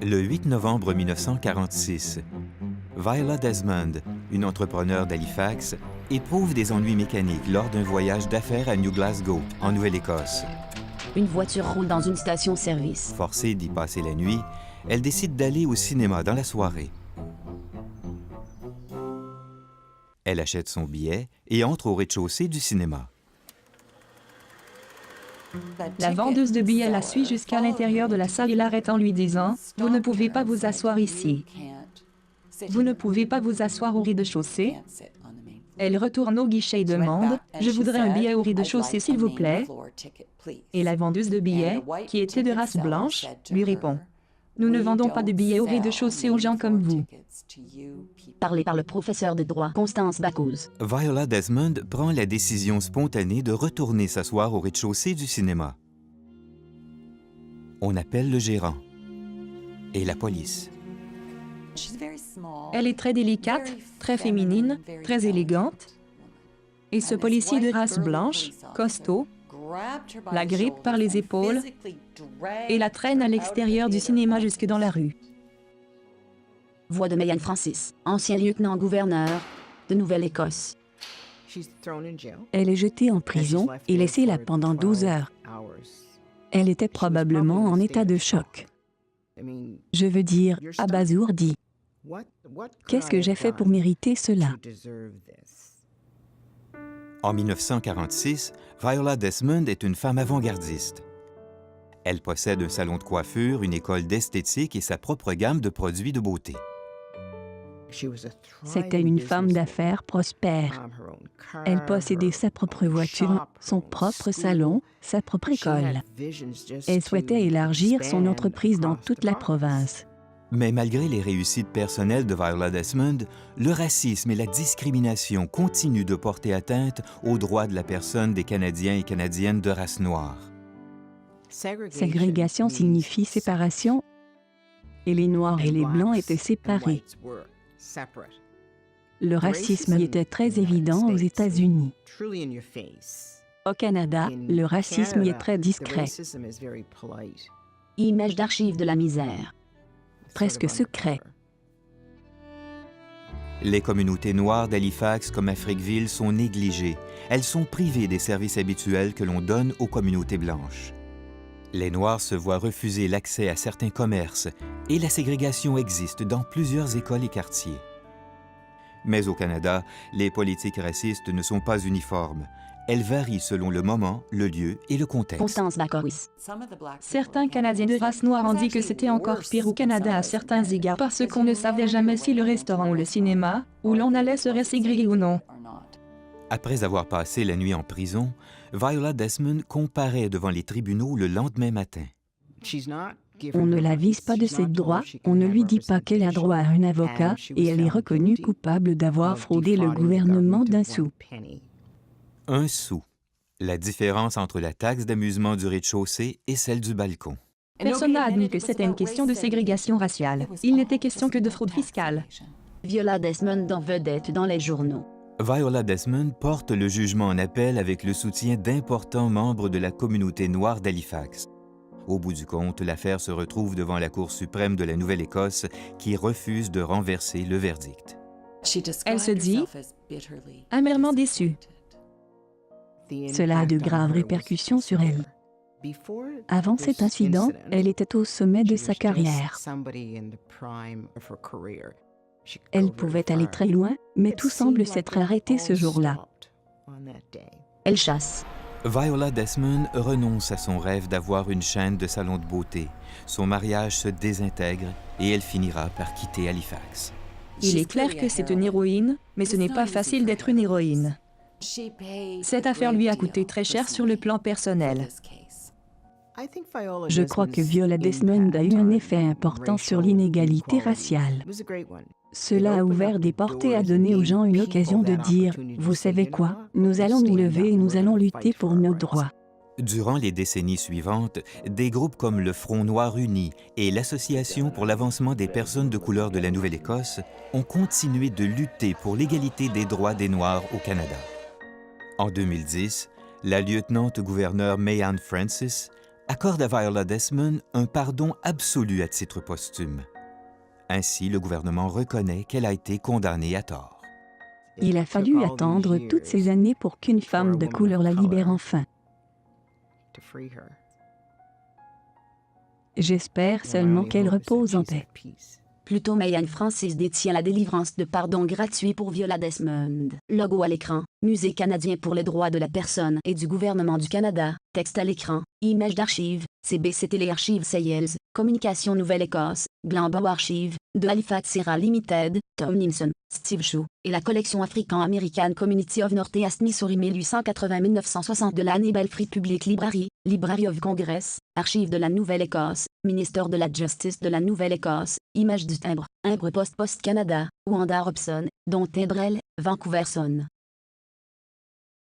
Le 8 novembre 1946, Viola Desmond, une entrepreneure d'Halifax, éprouve des ennuis mécaniques lors d'un voyage d'affaires à New Glasgow, en Nouvelle-Écosse. Une voiture roule dans une station-service. Forcée d'y passer la nuit, elle décide d'aller au cinéma dans la soirée. Elle achète son billet et entre au rez-de-chaussée du cinéma. La vendeuse de billets la suit jusqu'à l'intérieur de la salle et l'arrête en lui disant « Vous ne pouvez pas vous asseoir ici. Vous ne pouvez pas vous asseoir au rez-de-chaussée. » Elle retourne au guichet et demande « Je voudrais un billet au rez-de-chaussée, s'il vous plaît. » Et la vendeuse de billets, qui était de race blanche, lui répond « Nous ne vendons pas de billets au rez-de-chaussée aux gens comme vous. » Parlé par le professeur de droit Constance Bacause. Viola Desmond prend la décision spontanée de retourner s'asseoir au rez-de-chaussée du cinéma. On appelle le gérant et la police. Elle est très délicate, très féminine, très élégante. Et ce policier de race blanche, costaud, la grippe par les épaules et la traîne à l'extérieur du cinéma jusque dans la rue. Voix de Mayan Francis, ancien lieutenant-gouverneur de Nouvelle-Écosse. Elle est jetée en prison et laissée là pendant 12 heures. Elle était probablement en état de choc. Je veux dire, abasourdie. Qu'est-ce que j'ai fait pour mériter cela? En 1946, Viola Desmond est une femme avant-gardiste. Elle possède un salon de coiffure, une école d'esthétique et sa propre gamme de produits de beauté. C'était une femme d'affaires prospère. Elle possédait sa propre voiture, son propre salon, sa propre école. Elle souhaitait élargir son entreprise dans toute la province. Mais malgré les réussites personnelles de Viola Desmond, le racisme et la discrimination continuent de porter atteinte aux droits de la personne des Canadiens et Canadiennes de race noire. Ségrégation signifie séparation, et les Noirs et les Blancs étaient séparés. Le racisme y était très évident aux États-Unis. Au Canada, le racisme y est très discret, Image d'archives de la misère. presque secret. Les communautés noires d'Halifax comme Africville sont négligées. Elles sont privées des services habituels que l'on donne aux communautés blanches. Les Noirs se voient refuser l'accès à certains commerces et la ségrégation existe dans plusieurs écoles et quartiers. Mais au Canada, les politiques racistes ne sont pas uniformes. Elles varient selon le moment, le lieu et le contexte. Constance Bacause. Certains Canadiens de race noire ont dit que c'était encore pire au Canada à certains égards parce qu'on ne savait jamais si le restaurant ou le cinéma où l'on allait serait ségrégé ou non. Après avoir passé la nuit en prison, Viola Desmond comparaît devant les tribunaux le lendemain matin. On ne la vise pas de ses droits, on ne lui dit pas qu'elle a droit à un avocat et elle est reconnue coupable d'avoir fraudé le gouvernement d'un sou. 1 sou. La différence entre la taxe d'amusement du rez-de-chaussée et celle du balcon. Personne n'a admis que c'était une question de ségrégation raciale. Il n'était question que de fraude fiscale. Viola Desmond en vedette dans les journaux. Viola Desmond porte le jugement en appel avec le soutien d'importants membres de la communauté noire d'Halifax. Au bout du compte, l'affaire se retrouve devant la Cour suprême de la Nouvelle-Écosse qui refuse de renverser le verdict. Elle se dit amèrement déçue. Cela a de graves répercussions sur elle. Avant cet incident, elle était au sommet de sa carrière. Elle pouvait aller très loin, mais tout semble s'être arrêté ce jour-là. Elle chasse. Viola Desmond renonce à son rêve d'avoir une chaîne de salon de beauté. Son mariage se désintègre et elle finira par quitter Halifax. Il est clair que c'est une héroïne, mais ce n'est pas facile d'être une héroïne. Cette affaire lui a coûté très cher sur le plan personnel. Je crois que Viola Desmond a eu un effet important sur l'inégalité raciale. Cela a ouvert des portes et a donné aux gens une occasion de dire « Vous savez quoi? Nous allons nous lever et nous allons lutter pour nos droits. » Durant les décennies suivantes, des groupes comme le Front Noir Uni et l'Association pour l'avancement des personnes de couleur de la Nouvelle-Écosse ont continué de lutter pour l'égalité des droits des Noirs au Canada. En 2010, la lieutenant-gouverneure Mayan Francis accorde à Viola Desmond un pardon absolu à titre posthume. Ainsi, le gouvernement reconnaît qu'elle a été condamnée à tort. Il a fallu attendre toutes ces années pour qu'une femme de couleur la libère enfin. J'espère seulement qu'elle repose en paix. Plutôt Mayan Francis détient la délivrance de pardon gratuit pour Viola Desmond. Logo à l'écran, Musée canadien pour les droits de la personne et du gouvernement du Canada, texte à l'écran, images d'archives, CBC Téléarchives Sayles, Communication Nouvelle-Écosse, Glambow Archives, de Halifax Sierra Limited, Tom Nimson, Steve Shaw, et la collection African-American Community of Northeast Missouri 1880-1960 de la Hannibal Free Public Library, Library of Congress, Archives de la Nouvelle-Écosse, Ministère de la Justice de la Nouvelle-Écosse, images du timbre, Imbre Post Canada, Wanda Robson, dont Timbrel, Vancouver Sun.